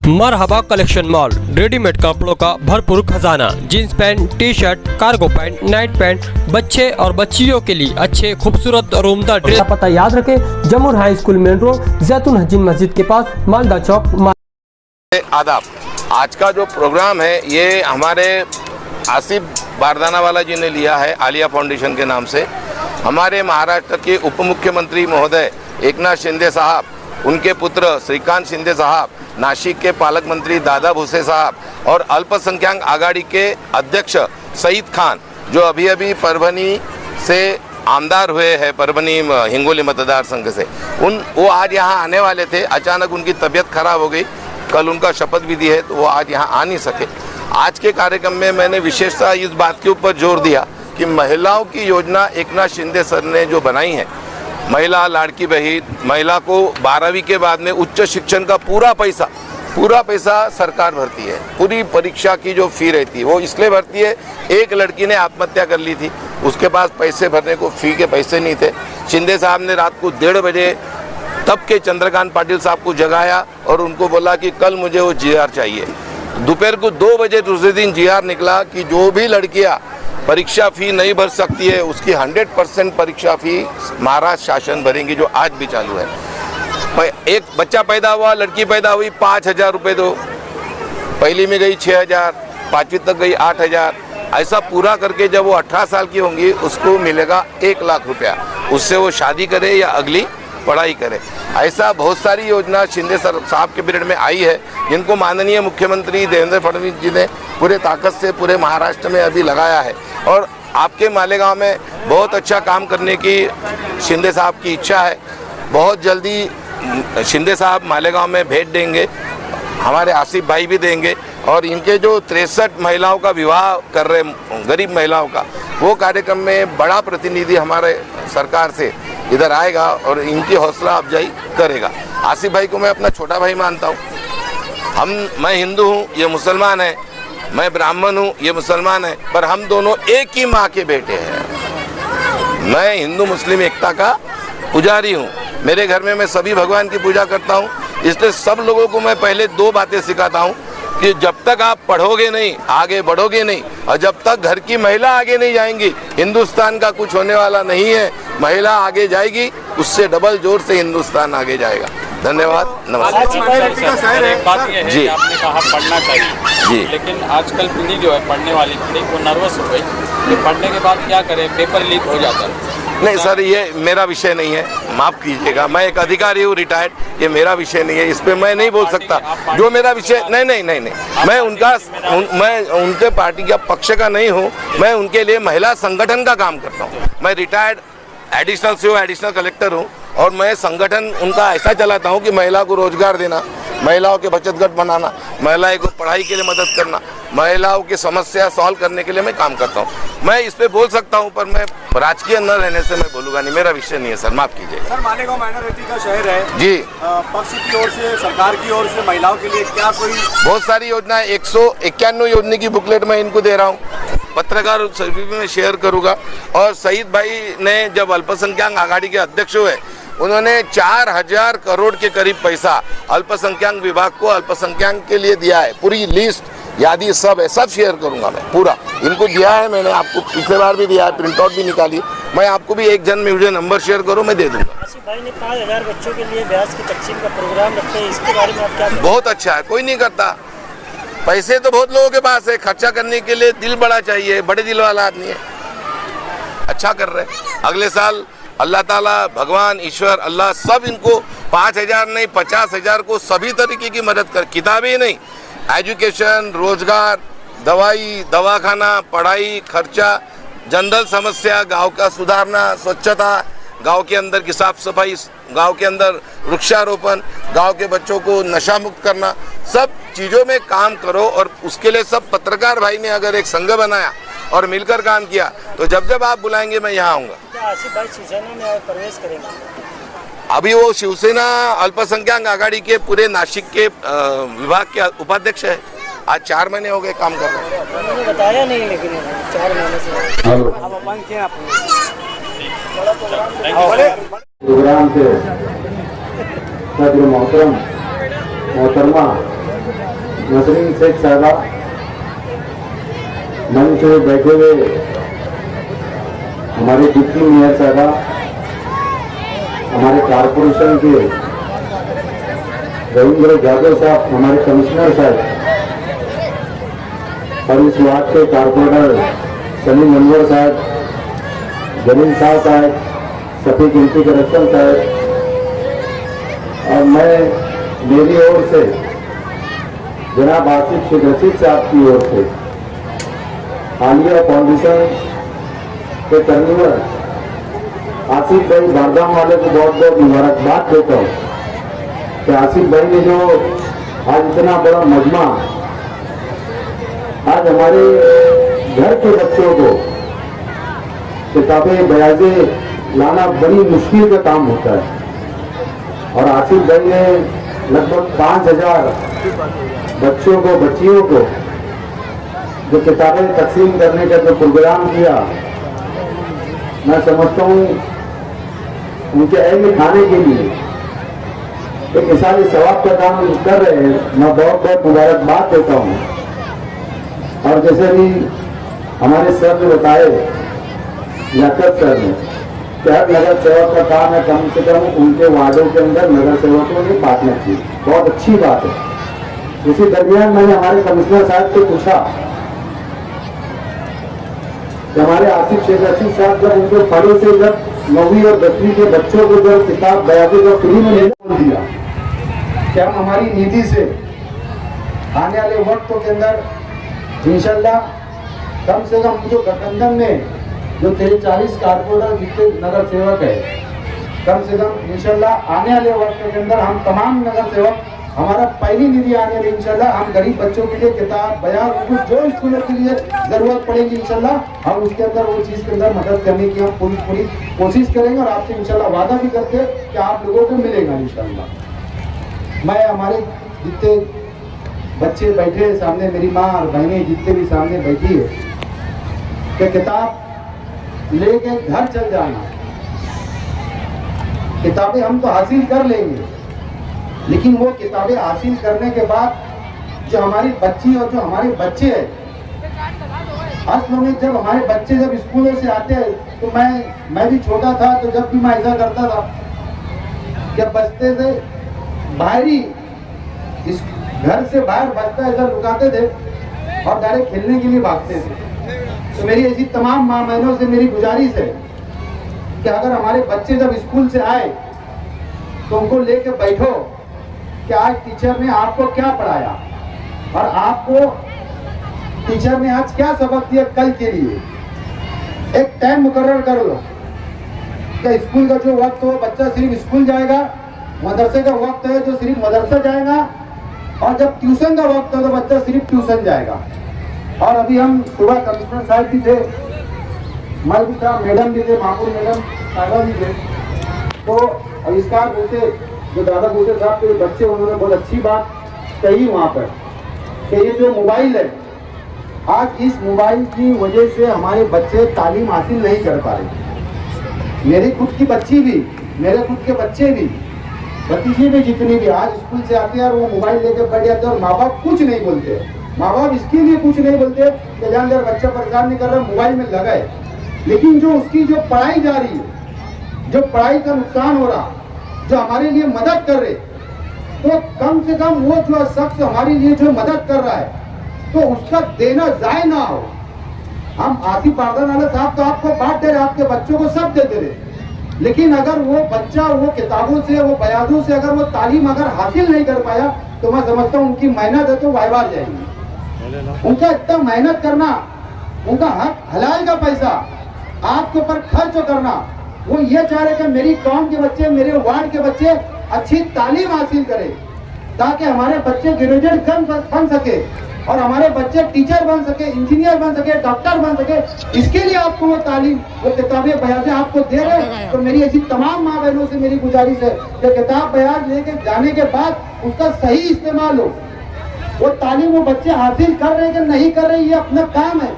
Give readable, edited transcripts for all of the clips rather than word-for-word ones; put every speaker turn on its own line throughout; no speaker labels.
मरहबा collection mall, readymade कपड़ों का भरपूर खजाना, jeans pant, T shirt, cargo pant, night pant, बच्चे और बच्चियों के लिए अच्छे खूबसूरत और उम्दा ड्रेस। पता याद रखे, जमुर हाई स्कूल मेन रोड, जैतून हजीन मस्जिद के पास, मालदा चौक।
आदाब। आज का जो प्रोग्राम है ये हमारे आसिफ बारदानावाला जी ने लिया है आलिया फाउंडेशन के नाम से। हमारे महाराष्ट्र के उप मुख्यमंत्री महोदय एकनाथ शिंदे साहब, उनके पुत्र श्रीकांत शिंदे साहब, नासिक के पालक मंत्री दादा भुसे साहब और अल्पसंख्यक आघाड़ी के अध्यक्ष सईद खान, जो अभी अभी परभनी से आमदार हुए हैं, परभनी हिंगोली मतदार संघ से, वो आज यहाँ आने वाले थे। अचानक उनकी तबीयत खराब हो गई। कल उनका शपथ विधि है तो वो आज यहाँ आ नहीं सके। आज के कार्यक्रम में मैंने विशेषतः इस बात के ऊपर जोर दिया कि महिलाओं की योजना एकनाथ शिंदे सर ने जो बनाई है, महिला लाड़की बहन, महिला को 12वीं के बाद में उच्च शिक्षण का पूरा पैसा सरकार भरती है। पूरी परीक्षा की जो फी रहती है वो इसलिए भरती है। एक लड़की ने आत्महत्या कर ली थी, उसके पास पैसे भरने को फी के पैसे नहीं थे। शिंदे साहब ने रात को 1:30 बजे तब के चंद्रकांत पाटिल साहब को जगाया और उनको बोला कि कल मुझे वो जीआर चाहिए। दोपहर को 2 बजे दूसरे दिन जीआर निकला कि जो भी लड़कियां परीक्षा फी नहीं भर सकती है उसकी 100% परीक्षा फी महाराष्ट्र शासन भरेंगे, जो आज भी चालू है। एक बच्चा पैदा हुआ, लड़की पैदा हुई, 5,000 रुपये दो। पहली में गई 6,000, 5वीं तक गई 8,000। ऐसा पूरा करके जब वो 18 साल की होंगी उसको मिलेगा 1 लाख रुपया। उससे वो शादी करे या अगली पढ़ाई करे। ऐसा बहुत सारी योजना शिंदे साहब के पीरियड में आई है, जिनको माननीय मुख्यमंत्री देवेंद्र फडणवीस जी ने पूरे ताकत से पूरे महाराष्ट्र में अभी लगाया है। और आपके मालेगांव में बहुत अच्छा काम करने की शिंदे साहब की इच्छा है। बहुत जल्दी शिंदे साहब मालेगांव में भेंट देंगे, हमारे आसिफ भाई भी देंगे। और इनके जो 63 महिलाओं का विवाह कर रहे, गरीब महिलाओं का, वो कार्यक्रम में बड़ा प्रतिनिधि हमारे सरकार से इधर आएगा और इनकी हौसला अफजाई करेगा। आसिफ भाई को मैं अपना छोटा भाई मानता हूँ। मैं हिंदू हूँ, ये मुसलमान है, मैं ब्राह्मण हूँ, ये मुसलमान है, पर हम दोनों एक ही माँ के बेटे हैं। मैं हिंदू मुस्लिम एकता का पुजारी हूँ। मेरे घर में मैं सभी भगवान की पूजा करता हूँ। इसलिए सब लोगों को मैं पहले 2 बातें सिखाता हूँ कि जब तक आप पढ़ोगे नहीं, आगे बढ़ोगे नहीं, और जब तक घर की महिला आगे नहीं जाएंगी, हिंदुस्तान का कुछ होने वाला नहीं है। महिला आगे जाएगी, उससे डबल जोर से हिंदुस्तान आगे जाएगा। धन्यवाद, नमस्कार।
एक बात ये है कि आपने कहा पढ़ना चाहिए
जी,
लेकिन आजकल पीढ़ी जो है, पढ़ने वाली पीढ़ी, वो नर्वस हो गई कि पढ़ने के बाद क्या करें, पेपर लीक हो जाता है।
नहीं सर, ये मेरा विषय नहीं है, माफ़ कीजिएगा। मैं एक अधिकारी हूँ रिटायर्ड, ये मेरा विषय नहीं है, इस पे मैं नहीं बोल सकता। जो मेरा विषय नहीं, मैं उनके पार्टी का पक्ष का नहीं हूँ। मैं उनके लिए महिला संगठन का काम करता हूँ। मैं retired additional CO, additional collector हूँ और मैं संगठन उनका ऐसा चलाता हूँ कि महिला को रोजगार देना, महिलाओं के बचत गट बनाना, महिलाओं को पढ़ाई के लिए मदद करना, महिलाओं की समस्या सॉल्व करने के लिए मैं काम करता हूँ। मैं इस पे बोल सकता हूँ, पर मैं राजकीय न रहने से मैं बोलूँगा नहीं, मेरा विषय नहीं है सर, माफ कीजिए।
सर, मालेगांव माइनॉरिटी का शहर है
जी,
पक्ष की ओर से, सरकार की ओर से महिलाओं के लिए क्या कोई
बहुत सारी योजनाएं, 191 योजना की बुकलेट मैं इनको दे रहा हूँ, पत्रकार सर्वे में शेयर करूँगा। और सईद भाई ने जब अल्पसंख्यक आघाड़ी के अध्यक्ष हुए, उन्होंने 4,000 करोड़ के करीब पैसा अल्पसंख्यक विभाग को अल्पसंख्यक के लिए दिया है। पूरी लिस्ट, यादी सब है, सब शेयर करूंगा मैं पूरा। इनको दिया है मैंने, आपको पिछले बार भी दिया है, प्रिंट आउट भी निकाली। मैं आपको भी एक जन में मुझे नंबर शेयर करो, मैं दे दूंगा।
आसिफ भाई ने 5,000 बच्चों के लिए ब्याज की तकसीम का प्रोग्राम रखते हैं, इसके बारे में आप क्या?
बहुत अच्छा है, कोई नहीं करता। पैसे तो बहुत लोगों के पास है, खर्चा करने के लिए दिल बड़ा चाहिए, बड़े दिल वाला आदमी है। अच्छा कर रहे हैं। अगले साल अल्लाह ताला, भगवान, ईश्वर, अल्लाह सब इनको 5,000 नहीं 50,000 को सभी तरीके की मदद कर, किताबें नहीं, एजुकेशन, रोजगार, दवाई, दवाखाना, पढ़ाई, खर्चा, जनरल समस्या, गांव का सुधारना, स्वच्छता, गांव के अंदर की साफ सफाई, गांव के अंदर वृक्षारोपण, गांव के बच्चों को नशा मुक्त करना, सब चीज़ों में काम करो। और उसके लिए सब पत्रकार भाई ने अगर एक संघ बनाया और मिलकर काम किया तो जब जब आप बुलाएंगे मैं यहाँ आऊँगा।
क्या आसिफ भाई शिवसेना में प्रवेश करेंगे?
अभी वो शिवसेना अल्पसंख्यक आघाड़ी के पूरे नासिक के विभाग के उपाध्यक्ष है। आज 4 महीने हो गए काम कर रहे हैं।
उन्होंने बताया नहीं, लेकिन 4 महीने से
प्रोग्राम से सदर मोहतरमा नसरीन शेख साहबा, मंच में बैठे हुए हमारे डिप्टी मेयर साहबा, हमारे कारपोरेशन के रविंद्र यादव साहब, हमारे कमिश्नर साहब और इस वार्ड के कारपोरेटर सलीम अनवर साहब, जमीन शाह साहब, सफी गिनती के रतन साहब, और मैं मेरी ओर से जनाब आसिफ शेख रशीद साहब की ओर से आलिया फाउंडेशन के कन्वीनर आसिफ भाई बारदाम वाले को बहुत बहुत मुबारकबाद देता हूँ कि आसिफ भाई ने जो आज इतना बड़ा मजमा आज हमारे घर के बच्चों को किताबें बयाजे लाना बड़ी मुश्किल का काम होता है, और आसिफ भाई ने लगभग 5000 बच्चों को बच्चियों को जो किताबें तकसीम करने का जो प्रोग्राम किया, मैं समझता हूँ उनके अहम खाने के लिए एक इसाले सवाब का काम कर रहे हैं। मैं बहुत बहुत मुबारकबाद देता हूँ। और जैसे भी हमारे सर ने बताए, लियाकत सर ने, कि हर नगर सेवक का काम है कम से कम उनके वार्डों के अंदर नगर सेवकों ने बांटना चाहिए, बहुत अच्छी बात है। इसी दरमियान मैंने हमारे कमिश्नर साहब से पूछा कि हमारे आसिफ शेख रशीद साहब जब उनके फलों से जब 9वीं और 10वीं के बच्चों को जब किताब बयाजे को फ्री में लेने दिया, कि हम हमारी नीति से आने वाले वक्तों के अंदर इंशाल्लाह कम से कम जो गठबंधन में जो 43 कारपोरेटर जितने नगर सेवक है, कम से कम इंशाल्लाह आने वाले वक्त के अंदर हम तमाम नगर सेवक, हमारा पहली निधि आने वाली इंशाल्लाह हम गरीब बच्चों के लिए किताब बयान कुछ जो स्कूलों के लिए जरूरत पड़ेगी इंशाल्लाह हम उसके अंदर वो चीज के अंदर मदद करने की हम पूरी कोशिश करेंगे, और आपसे इंशाल्लाह वादा भी करते हैं कि आप लोगों को मिलेगा इंशाल्लाह। मैं हमारे जितने बच्चे बैठे हैं सामने, मेरी माँ और बहनें जितने भी सामने बैठी है, कि किताब लेके घर चल जाना, किताबें हम तो हासिल कर लेंगे, लेकिन वो किताबें हासिल करने के बाद जो हमारी बच्ची और जो हमारे बच्चे हैं, असल में जब हमारे बच्चे जब स्कूलों से आते हैं, तो मैं भी छोटा था तो जब भी मैं ऐसा करता था कि बस्ते से बाहरी इस घर से बाहर बस्ता ऐसा लुकाते थे और डायरेक्ट खेलने के लिए भागते थे। तो मेरी ऐसी तमाम माँ बहनों से मेरी गुजारिश है कि अगर हमारे बच्चे जब स्कूल से आए तो उनको लेके बैठो कि आज टीचर ने आपको क्या पढ़ाया और आपको टीचर ने आज क्या सबक दिया कल के लिए। एक टाइम मुकर्रर कर लो कि स्कूल का जो वक्त हो बच्चा सिर्फ स्कूल जाएगा, मदरसे का वक्त है जो सिर्फ मदरसा जाएगा, और जब ट्यूशन का वक्त हो तो बच्चा सिर्फ ट्यूशन जाएगा। और अभी हम सुबह कमिश्नर साहब भी थे, मैं भी था, मैडम भी थे, मामूल मैडम साहबा भी थे, तो आविष्कार बोलते जो दादा बोलते साहब के बच्चे, उन्होंने बहुत अच्छी बात कही वहाँ पर कि ये जो मोबाइल है, आज इस मोबाइल की वजह से हमारे बच्चे तालीम हासिल नहीं कर पा रहे। मेरी खुद की बच्ची भी, मेरे खुद के बच्चे भी, भतीजे भी जितनी भी आज स्कूल से आते हैं और वो मोबाइल लेकर बैठ जाते हैं और माँ बाप कुछ नहीं बोलते। माँ बाप इसके लिए कुछ नहीं बोलते कि जान देर बच्चा परेशान नहीं कर रहा, मोबाइल में लगा है, लेकिन जो उसकी जो पढ़ाई जा रही है, जो पढ़ाई का नुकसान हो रहा, जो हमारे लिए मदद कर रहे, तो कम से कम वो जो शख्स हमारे लिए जो मदद कर रहा है तो उसका देना जाए ना हो। हम आसिफ बारदान वाले साहब तो आपको बांट दे रहे, आपके बच्चों को सब दे दे रहे, लेकिन अगर वो बच्चा वो किताबों से, वो बयानों से अगर वो तालीम अगर हासिल नहीं कर पाया तो मैं समझता हूँ उनकी मेहनत है तो वायवार जाएगी। उनका इतना मेहनत करना, उनका हक हलाल का पैसा आपके ऊपर खर्च करना, वो ये चाह रहे कि मेरी कौम के बच्चे, मेरे वार्ड के बच्चे अच्छी तालीम हासिल करें ताकि हमारे बच्चे ग्रेजुएट बन सके और हमारे बच्चे टीचर बन सके, इंजीनियर बन सके, डॉक्टर बन सके। इसके लिए आपको वो तालीम, वो किताबें बयान आपको दे रहे। तो मेरी ऐसी तमाम माँ बहनों से मेरी गुजारिश है कि किताब बयान लेके जाने के बाद उसका सही इस्तेमाल हो। वो तालीम वो बच्चे हासिल कर रहे कि नहीं कर रहे, ये अपना काम है।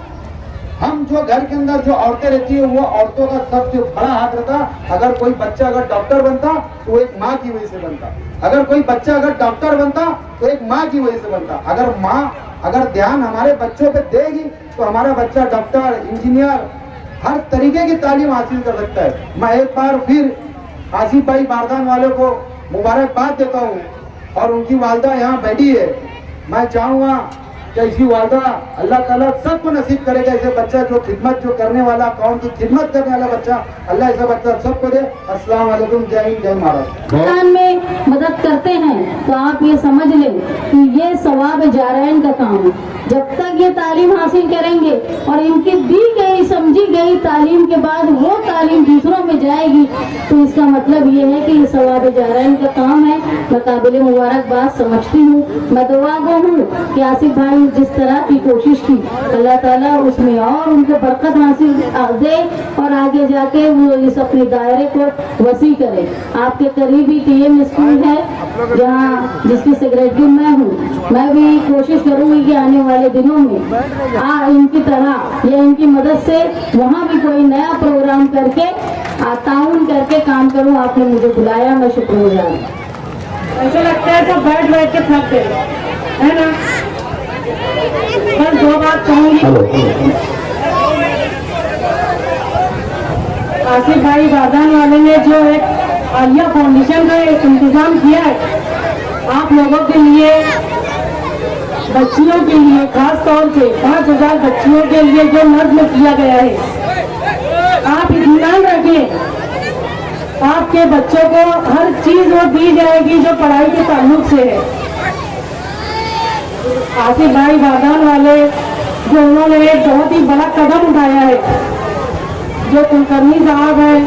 हम जो घर के अंदर जो औरतें रहती है वो औरतों का सबसे बड़ा हाथ रहता। अगर कोई बच्चा अगर डॉक्टर बनता तो वो एक माँ की वजह से बनता। अगर कोई बच्चा अगर डॉक्टर बनता तो एक माँ की वजह से बनता। अगर माँ अगर ध्यान हमारे बच्चों पे देगी तो हमारा बच्चा डॉक्टर, इंजीनियर, हर तरीके की तालीम हासिल कर सकता है। मैं एक बार फिर आसिफ भाई बारदान वालों को मुबारकबाद देता हूँ और उनकी वालदा यहाँ बैठी है। मैं चाहूँगा कि ऐसी वालदा अल्लाह ताला सबको नसीब करेगा। ऐसे बच्चा जो खिदमत जो करने वाला, कौम की खिदमत करने वाला बच्चा, अल्लाह ऐसा बच्चा सबको दे। अस्सलाम वालेकुम, जय हिंद, जय महाराष्ट्र।
में मदद करते हैं तो आप ये समझ लें कि ये सवाब जारैन का काम है। जब तक ये तालीम हासिल करेंगे और इनकी दी गई समझी गई तालीम के बाद वो तालीम दूसरों में जाएगी तो इसका मतलब ये है कि ये सवाब जारैन का काम है। मैं काबिल मुबारकबाद समझती हूँ। मैं दुआ गो हूँ कि आसिफ भाई जिस तरह की कोशिश की अल्लाह ताला उसमें और उनको बरकत हासिल दे और आगे जाके वो इस अपने दायरे को वसी करे। आपके करीबी टीएम स्कूल है जहाँ जिसकी सेक्रेटरी मैं हूँ। मैं भी कोशिश करूँगी कि आने वाले दिनों में इनकी तरह या इनकी मदद से वहाँ भी कोई नया प्रोग्राम करके ताउन करके काम करूँ। आपने मुझे बुलाया, मैं शुक्रगुजार। ऐसा लगता है सब बैठ बैठ के थक गए है ना। बस दो बात कहूँगी। आसिफ भाई बारदान वाले ने जो एक आलिया फाउंडेशन का एक इंतजाम किया है आप लोगों के लिए, बच्चियों के लिए, खास तौर से 5000 बच्चियों के लिए जो नज़्म किया गया है, आप इत्मीनान रखें। आपके बच्चों को हर चीज वो दी जाएगी जो पढ़ाई के ताल्लुक से है। आसिफ भाई बारदान वाले जो उन्होंने एक बहुत ही बड़ा कदम उठाया है, जो कुलकर्णी साहब हैं,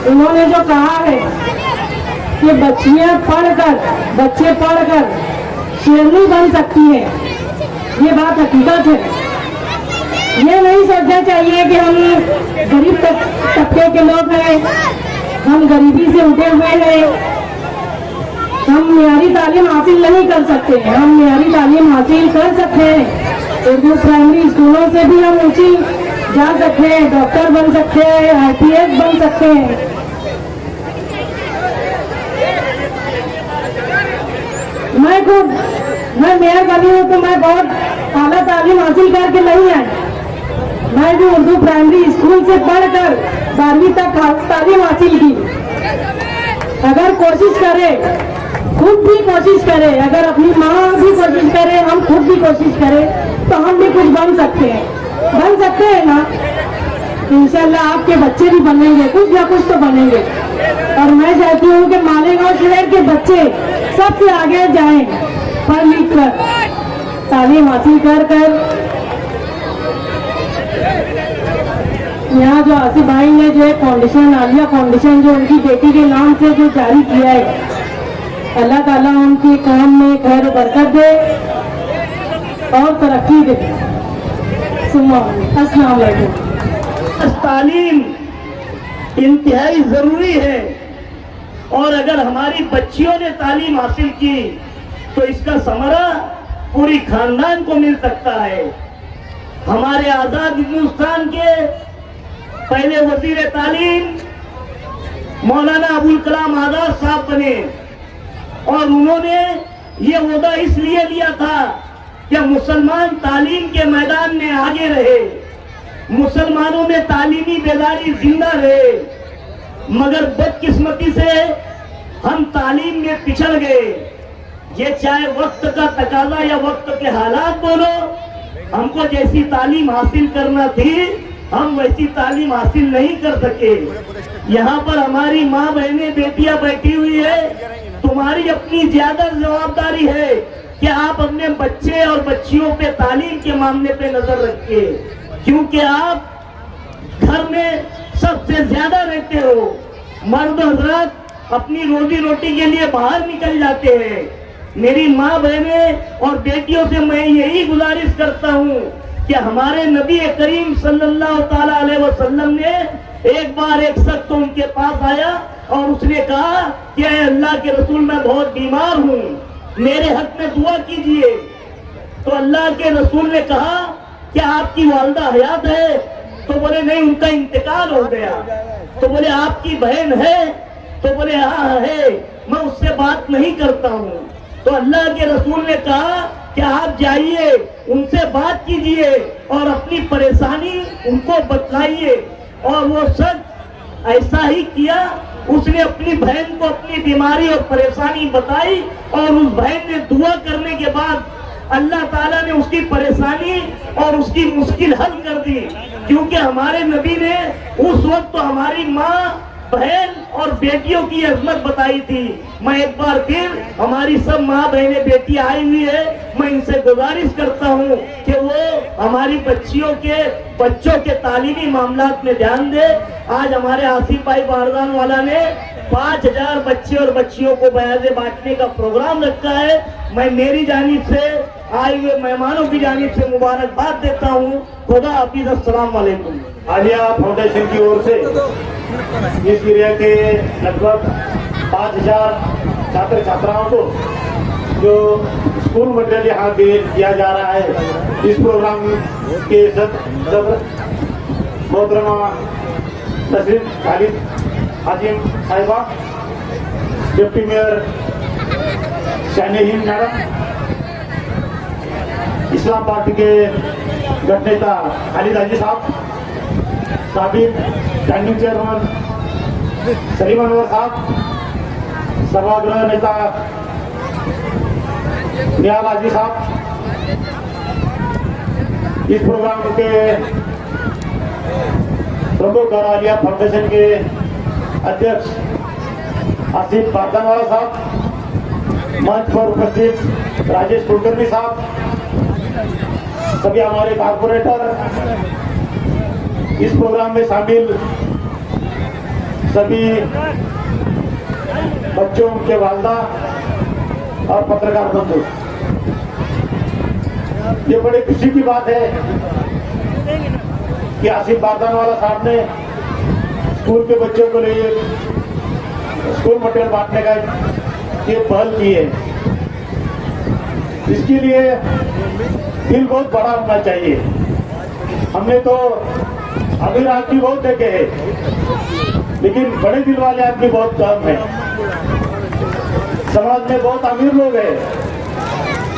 उन्होंने जो कहा है कि बच्चियां पढ़कर, बच्चे पढ़कर शेरनी बन सकती हैं, ये बात हकीकत है। ये नहीं सोचना चाहिए कि हम गरीब तबके के लोग हैं, हम गरीबी से उठे हुए हैं, हम मियारी तालीम हासिल नहीं कर सकते। हम मियारी तालीम हासिल कर सकते हैं। उर्दू प्राइमरी स्कूलों से भी हम ऊंची जा सकते हैं, डॉक्टर बन सकते हैं, IPS बन सकते हैं। मैं मेयर बनी हूँ तो मैं बहुत आला तालीम हासिल करके नहीं आई। मैं भी उर्दू प्राइमरी स्कूल से पढ़कर 12वीं तक तालीम हासिल की। अगर कोशिश करें, खुद भी कोशिश करें, अगर अपनी माँ भी कोशिश करे, हम खुद भी कोशिश करें तो हम भी कुछ बन सकते हैं ना। इंशाल्लाह आपके बच्चे भी बनेंगे, कुछ ना कुछ तो बनेंगे। और मैं चाहती हूँ कि मालेगांव शहर के बच्चे सबसे आगे जाएं, पढ़ लिख कर, तालीम हासिल कर यहाँ जो आसिफ भाई ने जो एक फाउंडेशन, आलिया फाउंडेशन, जो उनकी बेटी के नाम से जो जारी किया है, अल्लाह ताला उनके काम में खैर बरकत दे और तरक्की दे। अस्सलाम वालेकुम।
तालीम इंतहाई जरूरी है और अगर हमारी बच्चियों ने तालीम हासिल की तो इसका समरा पूरी खानदान को मिल सकता है। हमारे आजाद हिंदुस्तान के पहले वजीर तालीम मौलाना अबुल कलाम आजाद साहब बने और उन्होंने ये ओहदा इसलिए लिया था कि मुसलमान तालीम के मैदान में आगे रहे, मुसलमानों में तालीमी बेदारी जिंदा रहे। मगर बदकिस्मती से हम तालीम में पिछड़ गए। ये चाहे वक्त का तकाजा या वक्त के हालात बोलो, हमको जैसी तालीम हासिल करना थी हम वैसी तालीम हासिल नहीं कर सके। यहाँ पर हमारी माँ बहनें बेटियां बैठी हुई है, तुम्हारी अपनी ज्यादा जवाबदारी है कि आप अपने बच्चे और बच्चियों पे तालीम के मामले पे नजर रखिए, क्योंकि आप घर में सबसे ज्यादा रहते हो। मर्द हजरत अपनी रोजी रोटी के लिए बाहर निकल जाते हैं। मेरी माँ बहनें और बेटियों से मैं यही गुजारिश करता हूँ कि हमारे नबी करीम सल्लल्लाहु ताला अलैहि वसल्लम ने एक बार एक शख्स उनके पास आया और उसने कहा कि अल्लाह के रसूल मैं बहुत बीमार हूँ, मेरे हक में दुआ कीजिए। तो अल्लाह के रसूल ने कहा क्या आपकी वालदा हयात है? तो बोले नहीं, उनका इंतकाल हो गया। तो बोले आपकी बहन है? तो बोले हाँ है, मैं उससे बात नहीं करता हूँ। तो अल्लाह के रसूल ने कहा कि आप जाइए, उनसे बात कीजिए और अपनी परेशानी उनको बतलाइए। और वो शख्स ऐसा ही किया। उसने अपनी बहन को अपनी बीमारी और परेशानी बताई और उस बहन ने दुआ करने के बाद अल्लाह ताला ने उसकी परेशानी और उसकी मुश्किल हल कर दी। क्योंकि हमारे नबी ने उस वक्त तो हमारी माँ, बहन और बेटियों की अजमत बताई थी। मैं एक बार फिर हमारी सब माँ बहनें बेटी आई हुई है, मैं इनसे गुजारिश करता हूँ कि वो हमारी बच्चों के तालीमी मामलात में ध्यान दे। आज हमारे आसिफ भाई बारदान वाला ने 5000 बच्चे और बच्चियों को बयाजे बांटने का प्रोग्राम रखा है। मैं मेरी जानिब से आए हुए मेहमानों की जानिब से मुबारकबाद देता हूँ। खुदा हाफिज़, अस्सलाम वालेकुम।
आलिया फाउंडेशन की ओर से इस एरिया के लगभग 5000 छात्र छात्राओं को जो स्कूल मटेरियल यहाँ दिया जा रहा है, इस प्रोग्राम के सदर मोहतरमा तस्लीम खालिद हाजिम साहिबा, डिप्टी मेयर शाहीन मैडम, इस्लाम पार्टी के गठ नेता खालिद हाजी साहब, साबिक स्टैंडिंग चेयरमैन सलीम अनवर साहब, सभागृह नेता निहाल हाजी साहब, इस प्रोग्राम के प्रमुख और आलिया फाउंडेशन के अध्यक्ष आसिफ बारदानवाला साहब, मंच पर उपस्थित राजेश कुलकर्णी साहब, सभी हमारे कारपोरेटर, इस प्रोग्राम में शामिल सभी बच्चों के वालदा और पत्रकार बंधु, ये बड़ी खुशी की बात है कि आसिफ बारदानवाला साहब ने स्कूल के बच्चों को लिए स्कूल मटेरियल बांटने का ये पहल की है। इसके लिए दिल बहुत बड़ा होना चाहिए। हमने तो अमीर आदमी बहुत देखे हैं, लेकिन बड़े दिल वाले आदमी बहुत कम है। समाज में बहुत अमीर लोग हैं,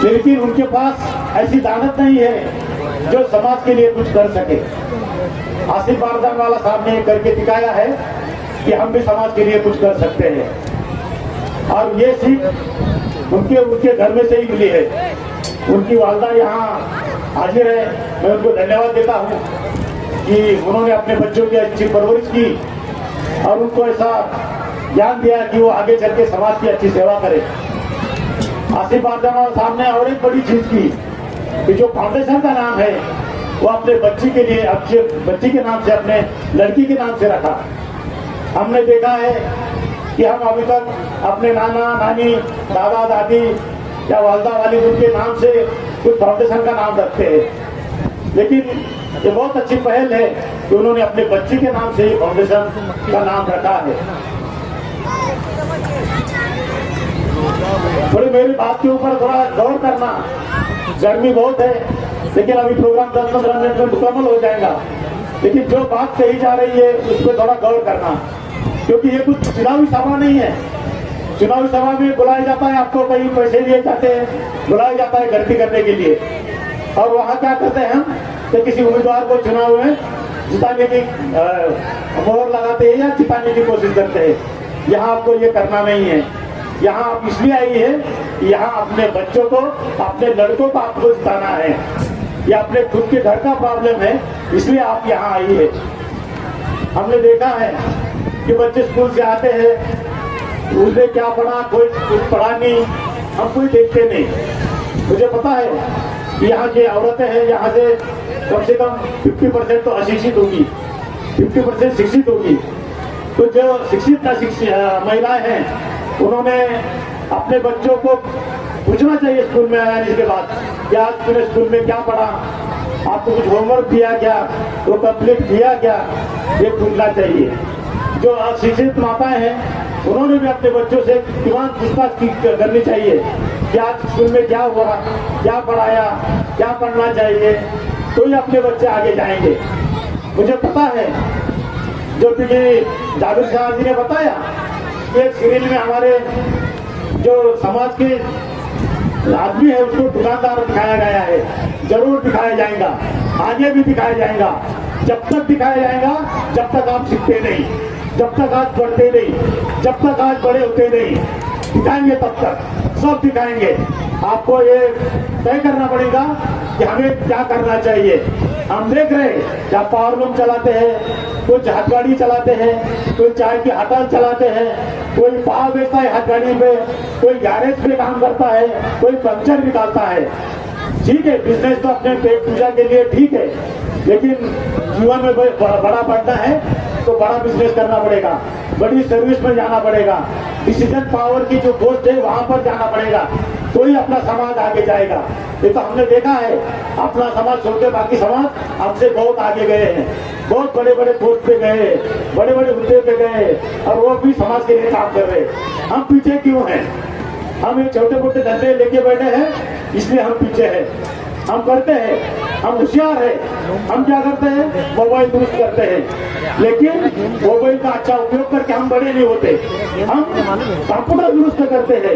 लेकिन उनके पास ऐसी दानत नहीं है जो समाज के लिए कुछ कर सके। आसिफ बारदानवाला साहब ने करके दिखाया है कि हम भी समाज के लिए कुछ कर सकते हैं। और ये सीख उनके घर में से ही मिली है। उनकी वालदा यहाँ हाजिर है, मैं उनको धन्यवाद देता हूँ कि उन्होंने अपने बच्चों की अच्छी परवरिश की और उनको ऐसा ज्ञान दिया कि वो आगे चल के समाज की अच्छी सेवा करे। आसिफ बारदानवाला साहब ने और एक बड़ी चीज की कि जो फाउंडेशन का नाम है वो अपने बच्ची के लिए, बच्ची के नाम से, अपने लड़की के नाम से रखा। हमने देखा है कि हम अभी तक अपने नाना नानी, दादा दादी या वालदा वालिद उनके नाम से कुछ फाउंडेशन का नाम रखते हैं, लेकिन ये बहुत अच्छी पहल है कि उन्होंने अपने बच्ची के नाम से ही फाउंडेशन का नाम रखा है। थोड़ी मेरी बात के ऊपर थोड़ा गौर करना। गर्मी बहुत है, लेकिन अभी प्रोग्राम 10-15 मिनट में मुकम्मल हो जाएगा, लेकिन जो बात कही जा रही है उस पर थोड़ा गौर करना, क्योंकि ये कुछ चुनावी सभा नहीं है। चुनावी सभा में बुलाया जाता है, आपको कहीं पैसे दिए जाते हैं, बुलाया जाता है गलती करने के लिए, और वहाँ क्या करते हैं हम कि किसी उम्मीदवार को चुनाव में जिताने की मोहर लगाते हैं या जिताने की कोशिश करते हैं। यहाँ आपको ये करना नहीं है। यहाँ आप इसलिए आई है कि यहाँ अपने बच्चों को, अपने लड़कों को आपको जिताना है। या अपने खुद के घर का प्रॉब्लम है, इसलिए आप यहाँ आई है। हमने देखा है कि बच्चे स्कूल से आते हैं, उसने क्या पढ़ा, कोई कुछ पढ़ा नहीं, हम कोई देखते नहीं। मुझे पता है कि यहाँ की औरतें हैं, यहाँ से कम 50% तो अशिक्षित होगी, 50% शिक्षित होगी। तो जो शिक्षित महिलाएं हैं, उन्होंने अपने बच्चों को पूछना चाहिए स्कूल में आने के बाद कि आज तूने स्कूल में क्या पढ़ा, आपको कुछ होमवर्क दिया क्या, वो कंप्लीट किया क्या, ये पूछना चाहिए। जो अशिक्षित माताएं हैं, उन्होंने भी अपने बच्चों से दीवान पूछताछ करनी चाहिए कि आज स्कूल में क्या हुआ, क्या पढ़ाया, क्या पढ़ना चाहिए, तो ही अपने बच्चे आगे जाएंगे। मुझे पता है, जो तुम्हें जावेद शाह जी ने बताया, एक सीरियल में हमारे जो समाज के आदमी है उसको दुकानदार दिखाया गया है। जरूर दिखाया जाएगा, आगे भी दिखाया जाएगा। जब तक दिखाया जाएगा जब तक आप सीखते नहीं, जब तक आज बढ़ते नहीं, जब तक आज बड़े होते नहीं, दिखाएंगे तब तक सब दिखाएंगे। आपको ये तय करना पड़ेगा कि हमें क्या करना चाहिए। हम देख रहे हैं क्या पावर लूम चलाते हैं, कोई हाथ गाड़ी चलाते हैं, कोई चाय की हड़ताल चलाते हैं, कोई पाव बेचता है हाथ गाड़ी पे, कोई गैरेज पे काम करता है, कोई पंचर निकालता है। ठीक है, बिजनेस तो अपने पेट पूजा के लिए ठीक है, लेकिन जीवन में बड़ा बढ़ना है तो बड़ा बिजनेस करना पड़ेगा, बड़ी सर्विस में जाना पड़ेगा, डिसीजन पावर की जो पोस्ट है वहां पर जाना पड़ेगा, तो ही अपना समाज आगे जाएगा। ये तो हमने देखा है, अपना समाज छोड़ के बाकी समाज हमसे बहुत आगे गए हैं, बहुत बड़े बड़े पोस्ट पे गए, बड़े बड़े हुद्दे पे गए, और वो भी समाज के लिए काम कर रहे। हम पीछे क्यों हैं? हम ये छोटे मोटे धंधे लेके बैठे हैं, इसलिए हम पीछे हैं। हम करते हैं, हम होशियार हैं, हम क्या करते हैं, मोबाइल दुरुस्त करते हैं, लेकिन मोबाइल का अच्छा उपयोग करके हम बड़े नहीं होते। हम कंप्यूटर दुरुस्त करते हैं,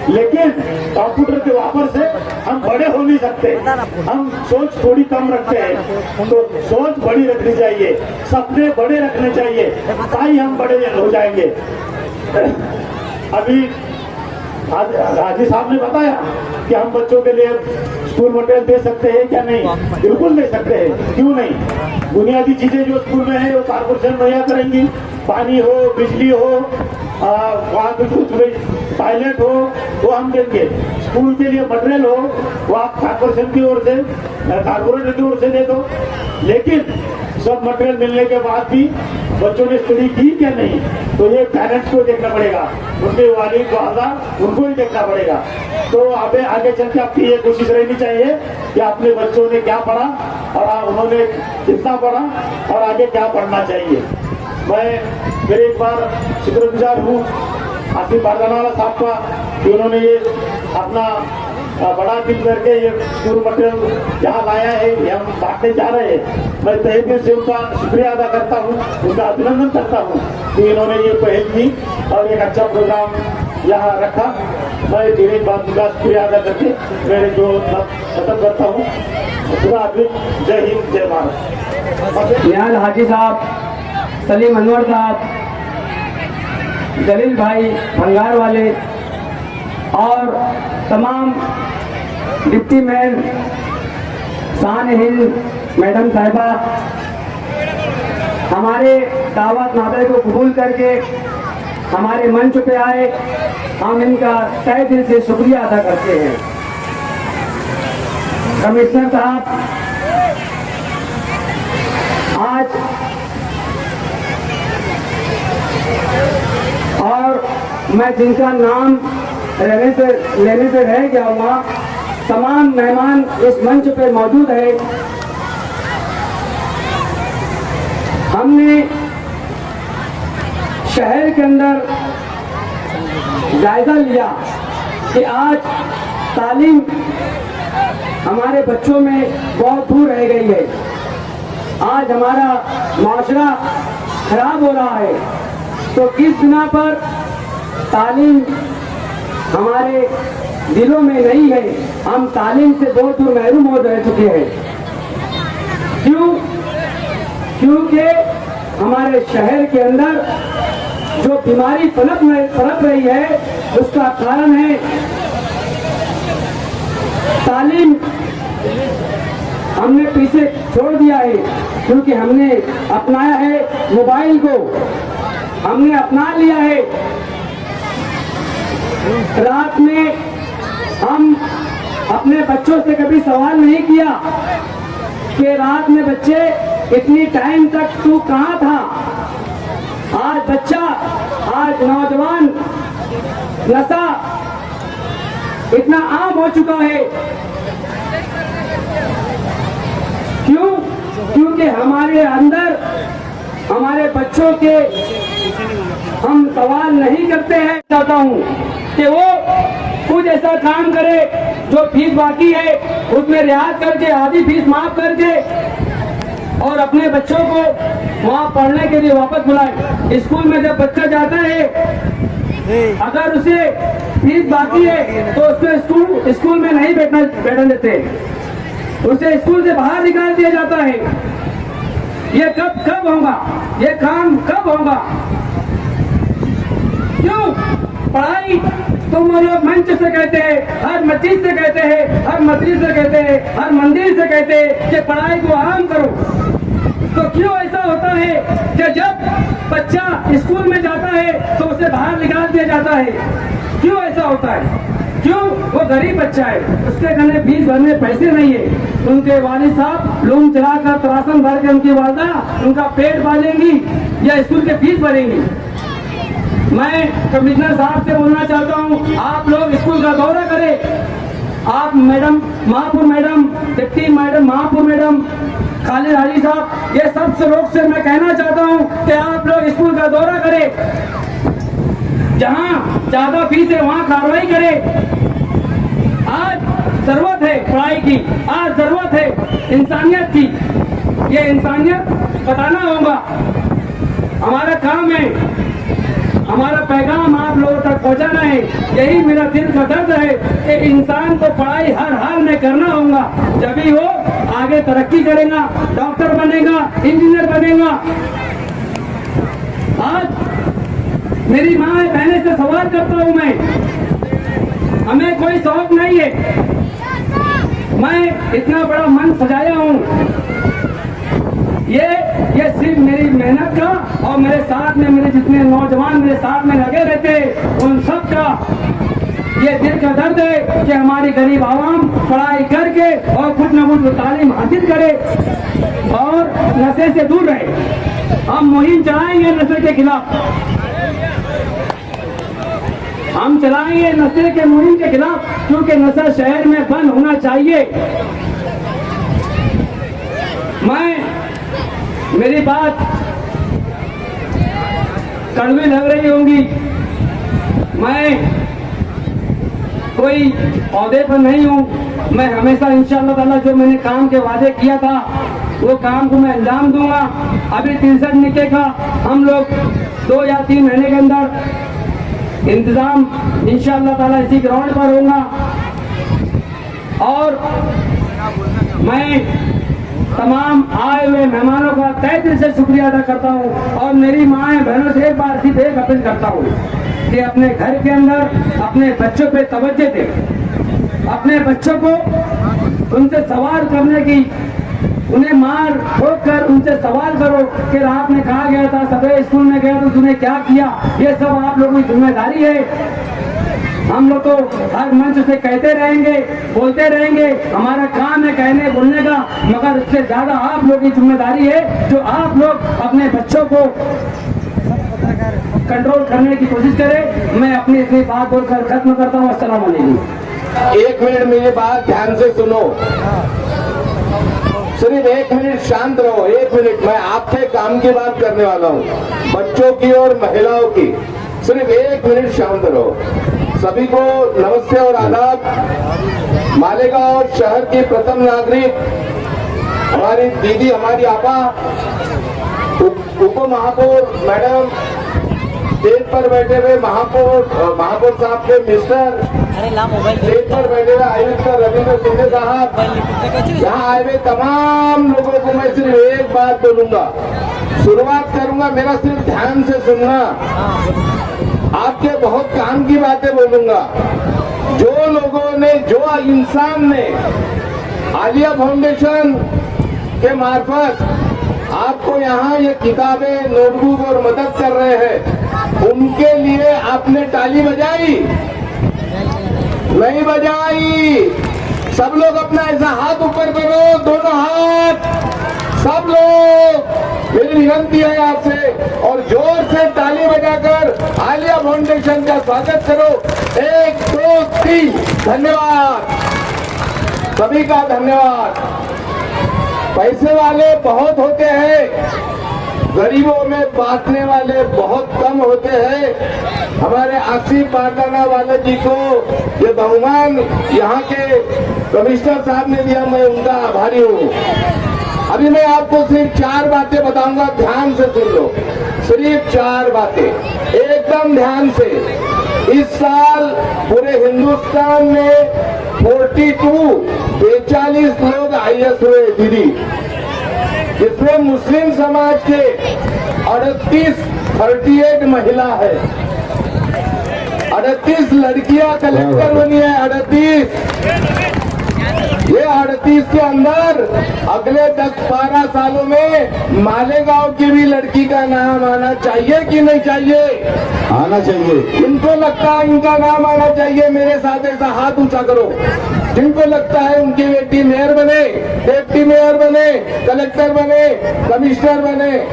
लेकिन कंप्यूटर के वापर से हम बड़े हो नहीं सकते। हम सोच थोड़ी कम रखते हैं, तो सोच बड़ी रखनी चाहिए, सपने बड़े रखने चाहिए, ताकि हम बड़े हो जाएंगे। अभी राजी साहब ने बताया कि हम बच्चों के लिए स्कूल मटेरियल दे सकते हैं क्या? नहीं, बिल्कुल दे सकते हैं। क्यों नहीं? बुनियादी चीजें जो स्कूल में है वो कॉर्पोरेशन मुहैया करेंगी। पानी हो, बिजली हो, वहाँ पे कुछ टॉयलेट हो, वो हम देंगे। स्कूल के लिए मटेरियल हो वो आप कॉर्पोरेशन की ओर से, कॉर्पोरेटर की ओर से दे दो। लेकिन सब मटेरियल मिलने के बाद भी बच्चों ने स्टडी की क्या नहीं, तो ये पेरेंट्स को देखना पड़ेगा, उनके वालिद वाला उनको ही देखना पड़ेगा। तो आगे चल के आपकी ये कोशिश रहनी चाहिए कि अपने बच्चों ने क्या पढ़ा और उन्होंने कितना पढ़ा और आगे क्या पढ़ना चाहिए। मैं फिर एक बार शुक्रगुजार हूँ आसिफ बारदानावाला साहब का कि उन्होंने ये अपना बड़ा दिन करके ये स्कूल मटेरियल यहाँ लाया है, ये हम बांटने जा रहे हैं। मैं तहे दिल से उनका शुक्रिया अदा करता हूँ, उनका अभिनंदन करता हूँ कि इन्होंने ये पहल की और एक अच्छा प्रोग्राम यहाँ रखा। मैं फिर एक बार उनका शुक्रिया अदा करके मेरे जो खत्म करता हूँ। खुदा हाफिज, जय हिंद, जय भारत।
निहाल हाजी साहब, सलीम अनवर साहब, जलील भाई भंगार वाले और तमाम डिप्टी मेयर शान हिंद मैडम साहिबा हमारे दावत नाते को कबूल करके हमारे मंच पे आए, हम इनका तहे दिल से शुक्रिया अदा करते हैं। कमिश्नर साहब, आज और मैं जिनका नाम लेने से रह गया हुआ, तमाम मेहमान इस मंच पे मौजूद है। हमने शहर के अंदर जायजा लिया कि आज तालीम हमारे बच्चों में बहुत दूर रह गई है। आज हमारा माशरा खराब हो रहा है, तो किस बिना पर तालीम हमारे दिलों में नहीं है, हम तालीम से बहुत दूर महरूम हो रह चुके हैं। क्यों? क्योंकि हमारे शहर के अंदर जो बीमारी पनप रही है उसका कारण है तालीम हमने पीछे छोड़ दिया है, क्योंकि हमने अपनाया है मोबाइल को, हमने अपना लिया है। रात में हम अपने बच्चों से कभी सवाल नहीं किया कि रात में बच्चे इतनी टाइम तक तू कहाँ था। आज बच्चा, आज नौजवान नशा इतना आम हो चुका है। क्यों? क्योंकि हमारे अंदर हमारे बच्चों के हम सवाल नहीं करते हैं। चाहता हूँ कि वो कुछ ऐसा काम करे जो फीस बाकी है उसमें रियायत करके आधी फीस माफ करके और अपने बच्चों को वहाँ पढ़ने के लिए वापस बुलाए। स्कूल में जब बच्चा जाता है, अगर उसे फीस बाकी है तो उसको स्कूल में नहीं बैठने देते, उसे स्कूल से बाहर निकाल दिया जाता है। ये कब होगा? ये काम कब होगा? क्यों? पढ़ाई तुम लोग मंच से कहते हैं, हर मस्जिद से कहते हैं, हर मस्जिद से कहते हैं, हर मंदिर से कहते हैं कि पढ़ाई को आम करो। तो क्यों ऐसा होता है कि जब बच्चा स्कूल में जाता है तो उसे बाहर निकाल दिया जाता है? क्यों ऐसा होता है? क्यों? वो गरीब बच्चा है, उसके घने फीस भरने पैसे नहीं है। उनके वालिद साहब लूम चलाकर त्रासन भर के उनकी वालदा उनका पेट पालेंगी या स्कूल के फीस भरेंगी। मैं कमिश्नर साहब से बोलना चाहता हूँ, आप लोग स्कूल का दौरा करें। आप मैडम महापुर मैडम, डिप्टी मैडम महापुर मैडम, खालिद हाजी साहब, ये सब लोग से मैं कहना चाहता हूँ कि आप लोग स्कूल का दौरा करें। जहाँ ज्यादा फीस है वहाँ कार्रवाई करें। आज जरूरत है पढ़ाई की, आज जरूरत है इंसानियत की। ये इंसानियत बताना होगा, हमारा काम है, हमारा पैगाम आप लोगों तक पहुंचाना है। यही मेरा दिल का दर्द है कि इंसान को पढ़ाई हर हाल में करना होगा, जभी वो आगे तरक्की करेगा, डॉक्टर बनेगा, इंजीनियर बनेगा। आज मेरी माँ बहने से सवाल करता हूँ मैं, हमें कोई शौक नहीं है, मैं इतना बड़ा मन सजाया हूँ, ये सिर्फ मेरी मेहनत का और मेरे साथ में मेरे जितने नौजवान मेरे साथ में लगे रहते हैं उन सब का ये दिल का दर्द है कि हमारी गरीब आवाम पढ़ाई करके और कुछ न कुछ तालीम हासिल करे और नशे से दूर रहे। हम मुहिम चलाएंगे नशे के खिलाफ, हम चलाएंगे नशे के मुहिम के खिलाफ, क्योंकि नशा शहर में बंद होना चाहिए। मेरी बात कड़वी लग रही होंगी, मैं कोई औहदे पर नहीं हूँ। मैं हमेशा इंशाअल्लाह ताला जो मैंने काम के वादे किया था वो काम को मैं अंजाम दूंगा। अभी 63 निके का हम लोग 2 या 3 महीने के अंदर इंतजाम इंशाअल्लाह ताला इसी ग्राउंड पर होगा। और मैं तमाम आए हुए मेहमानों का तहे दिल से शुक्रिया अदा करता हूँ और मेरी माँ बहनों से एक बार सिर्फ एक अपील करता हूँ कि अपने घर के अंदर अपने बच्चों पे तवज्जो दे, अपने बच्चों को उनसे सवाल करने की, उन्हें मार ठोक कर उनसे सवाल करो कि रात में कहा गया था, सवेरे स्कूल में गया तो तूने क्या किया। ये सब आप लोगों की जिम्मेदारी है। हम लोग तो हर मंच से कहते रहेंगे, बोलते रहेंगे, हमारा काम है कहने बोलने का, मगर इससे ज्यादा आप लोगों की जिम्मेदारी है जो आप लोग अपने बच्चों को कंट्रोल करने की कोशिश करें। मैं अपनी इतनी बात बोलकर खत्म करता हूँ। अस्सलाम वालेकुम।
1 मिनट मेरी बात ध्यान से सुनो, सिर्फ 1 मिनट शांत रहो। 1 मिनट, मैं आपके काम की बात करने वाला हूँ, बच्चों की और महिलाओं की। सिर्फ 1 मिनट शांत रहो। सभी को नमस्ते और आदाब। मालेगांव शहर की प्रथम नागरिक हमारी दीदी, हमारी आपा, उप महापौर मैडम, स्टेज पर बैठे हुए महापौर साहब के मिस्टर, स्टेज पर बैठे हुए आयुक्त रविंद्र सिंह साहब, यहाँ आए हुए तमाम लोगों को मैं सिर्फ एक बात बोलूंगा, शुरुआत करूंगा, मेरा सिर्फ ध्यान से सुनना। आपके बहुत काम की बातें बोलूंगा। जो लोगों ने, जो इंसान ने आलिया फाउंडेशन के मार्फत आपको यहाँ ये किताबें, नोटबुक और मदद कर रहे हैं, उनके लिए आपने ताली बजाई? नहीं बजाई। सब लोग अपना ऐसा हाथ ऊपर करो, दोनों हाथ, सब लोग। मेरी विनती है आपसे, और जोर से ताली बजाकर आलिया फाउंडेशन का स्वागत करो। 1 2 3। धन्यवाद, सभी का धन्यवाद। पैसे वाले बहुत होते हैं, गरीबों में बांटने वाले बहुत कम होते हैं। हमारे आसिफ बारदाना वाले जी को ये बहुमान यहाँ के
कमिश्नर साहब ने दिया, मैं उनका आभारी हूँ। अभी मैं आपको सिर्फ 4 बातें बताऊंगा, ध्यान से सुन लो, सिर्फ 4 बातें एकदम ध्यान से। इस साल पूरे हिंदुस्तान में 42 लोग IAS हुए दीदी, जिसमें मुस्लिम समाज के 38 महिला है, 38 लड़कियां कलेक्टर बनी है, 38। ये 38 के अंदर अगले 10-12 सालों में मालेगांव की भी लड़की का नाम आना चाहिए कि नहीं चाहिए? आना चाहिए। इनको लगता है इनका नाम आना चाहिए, मेरे साथ ऐसा हाथ ऊंचा करो। जिनको लगता है उनकी बेटी मेयर बने, डिप्टी मेयर बने, कलेक्टर बने, कमिश्नर बने,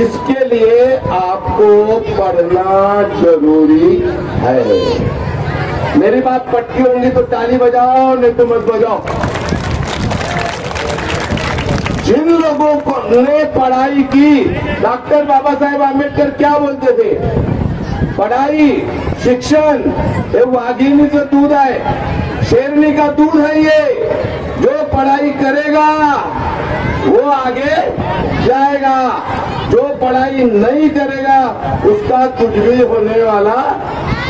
इसके लिए आपको पढ़ना जरूरी है। मेरी बात पटकी होंगी तो ताली बजाओ, नहीं तो मत बजाओ। जिन लोगों को ने पढ़ाई की, डॉक्टर बाबा साहेब आम्बेडकर क्या बोलते थे? पढ़ाई, शिक्षण ये वाघिनी का दूध है, शेरनी का दूध है। ये जो पढ़ाई करेगा वो आगे जाएगा, जो पढ़ाई नहीं करेगा उसका कुछ भी होने वाला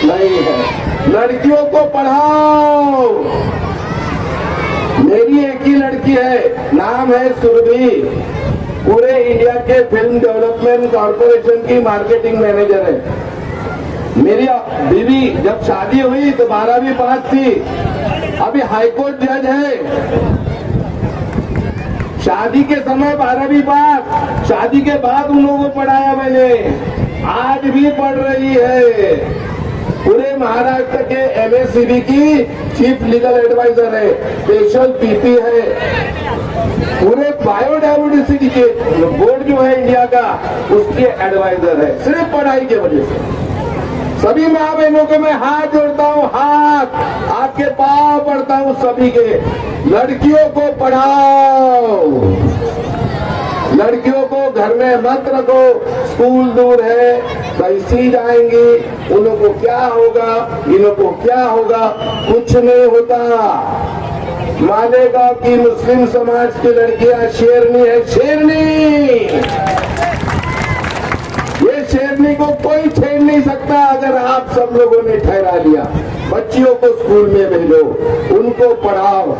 नहीं है। लड़कियों को पढ़ाओ। मेरी एक ही लड़की है, नाम है सुरभि, पूरे इंडिया के फिल्म डेवलपमेंट कॉर्पोरेशन की मार्केटिंग मैनेजर है। मेरी बीवी जब शादी हुई तो 12वीं पास थी, अभी हाईकोर्ट जज है। शादी के समय 12वीं पास, शादी के बाद उन लोगों को पढ़ाया मैंने, आज भी पढ़ रही है। पूरे महाराष्ट्र के MSCB की चीफ लीगल एडवाइजर है, स्पेशल PP है, पूरे बायोडाइवर्सिटी के बोर्ड जो है इंडिया का उसके एडवाइजर है, सिर्फ पढ़ाई के वजह से। सभी माँ बहनों के मैं हाथ जोड़ता हूँ, हाथ आपके पाँव पड़ता हूँ सभी के। लड़कियों को पढ़ाओ, लड़कियों को घर में मत रखो, स्कूल दूर है, कैसी जाएंगी, उन लोगों को क्या होगा, इन लोगों को क्या होगा, कुछ नहीं होता। मालेगांव की मुस्लिम समाज की लड़कियां शेरनी है, शेरनी। ये शेरनी को कोई छेड़ नहीं सकता अगर आप सब लोगों ने ठहरा लिया। बच्चियों को स्कूल में भेजो, उनको पढ़ाओ।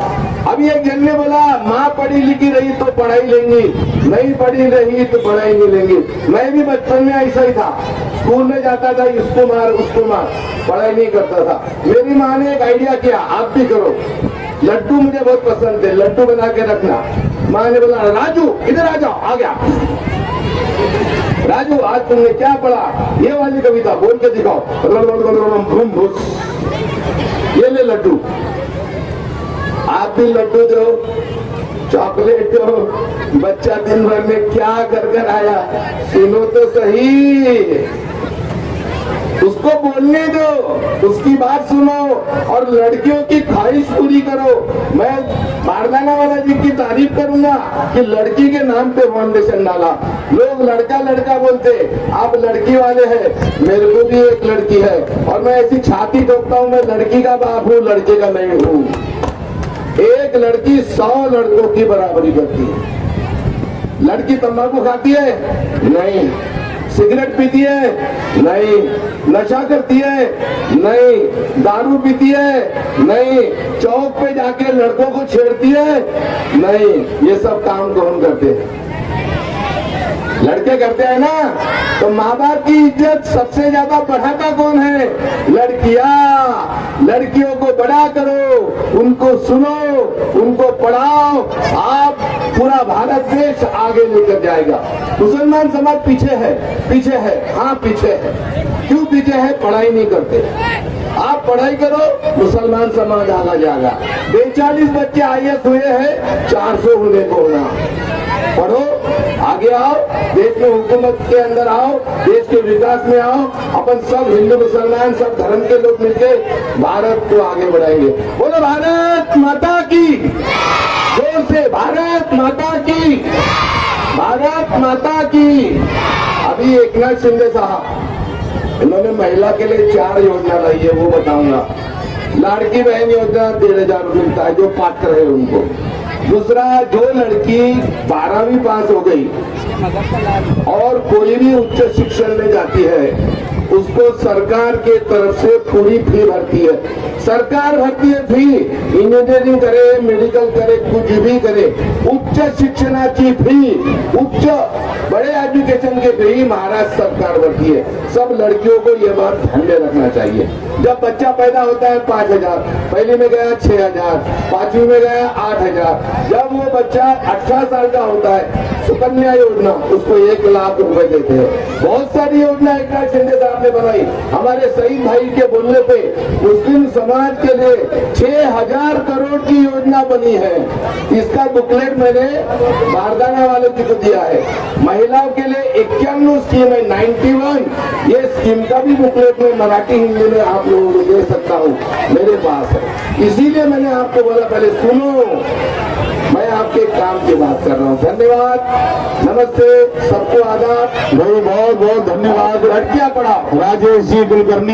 अब ये जन ने बोला माँ पढ़ी लिखी रही तो पढ़ाई लेंगी, नहीं पढ़ी रही तो पढ़ाई नहीं लेंगी। मैं भी बचपन में ऐसा ही था, स्कूल में जाता था, इसको मार उसको मार, पढ़ाई नहीं करता था। मेरी माँ ने एक आइडिया किया, आप भी करो। लड्डू मुझे बहुत पसंद थे, लड्डू बना के रखना। माँ ने बोला राजू इधर आ जाओ, आ गया। राजू आज तुमने क्या पढ़ा? ये वाली कविता बोल के दिखाओ। ये ले लड्डू, आप भी लड्डू दो, चॉकलेट दो। बच्चा दिन भर में क्या कर कर आया सुनो तो सही, उसको बोलने दो, उसकी बात सुनो और लड़कियों की ख्वाहिश पूरी करो। मैं बारदाना वाला जी की तारीफ करूंगा कि लड़की के नाम पे फाउंडेशन डाला। लोग लड़का लड़का बोलते, आप लड़की वाले हैं। मेरे को भी एक लड़की है और मैं ऐसी छाती ठोकता हूँ, मैं लड़की का बाप हूँ, लड़के का नहीं हूँ। एक लड़की 100 लड़कों की बराबरी करती है। लड़की तंबाकू खाती है? नहीं। सिगरेट पीती है? नहीं। नशा करती है? नहीं। दारू पीती है? नहीं। चौक पे जाके लड़कों को छेड़ती है? नहीं। ये सब काम कौन करते हैं? लड़के करते हैं ना। तो माँ बाप की इज्जत सबसे ज्यादा बढ़ाता कौन है? लड़कियां। लड़कियों को बड़ा करो, उनको सुनो, उनको पढ़ाओ, आप पूरा भारत देश आगे लेकर जाएगा। मुसलमान समाज पीछे है, पीछे है, हाँ पीछे है। क्यों पीछे है? पढ़ाई नहीं करते। आप पढ़ाई करो, मुसलमान समाज आगे जाएगा। 42 बच्चे IAS हुए हैं, 400 होने को होना। पढ़ो, आगे आओ, देश में हुकूमत के अंदर आओ, देश के विकास में आओ। अपन सब हिंदू मुसलमान सब धर्म के लोग मिलकर भारत को आगे बढ़ाएंगे। बोलो भारत माता की, जोर से भारत माता की, भारत माता की। अभी एकनाथ शिंदे साहब, इन्होंने महिला के लिए 4 योजना लाई है, वो बताऊंगा। लाड़की बहन योजना 1,500 रुपये मिलता है जो पात्र है उनको। दूसरा, जो लड़की 12वीं पास हो गई और कोई भी उच्च शिक्षण में जाती है उसको सरकार के तरफ से पूरी फी भरती है। सरकार भरती है फी, इंजीनियरिंग करे, मेडिकल करे, कुछ भी करे, उच्च शिक्षणाची फी, उच्च बड़े एजुकेशन की फी महाराष्ट्र सरकार भरती है। सब लड़कियों को ये बात ध्यान में रखना चाहिए। जब बच्चा पैदा होता है 5,000, पहली में गया 6,000, 5वीं में गया 8,000। जब वो बच्चा 18 साल का होता है, सुकन्या योजना, उसको 1 लाख रुपए देते हैं। बहुत सारी योजना एकनाथ शिंदे साहब ने बनाई। हमारे शहीद भाई के बोलने पे मुस्लिम समाज के लिए 6,000 करोड़ की योजना बनी है। इसका बुकलेट मैंने बारदाना वाले जी को दिया है। महिलाओं के लिए 51 स्कीम है, 91। ये स्कीम का भी बुकलेट में मराठी हिंदी में आप लोगों को दे सकता हूँ, मेरे पास है। इसीलिए मैंने आपको बोला पहले सुनो, मैं आपके काम की बात कर रहा हूँ। धन्यवाद, नमस्ते, सबको आदाब। बहुत बहुत धन्यवाद। लड़कियां पढ़ाओ। राजेश जी कुलकर्णी।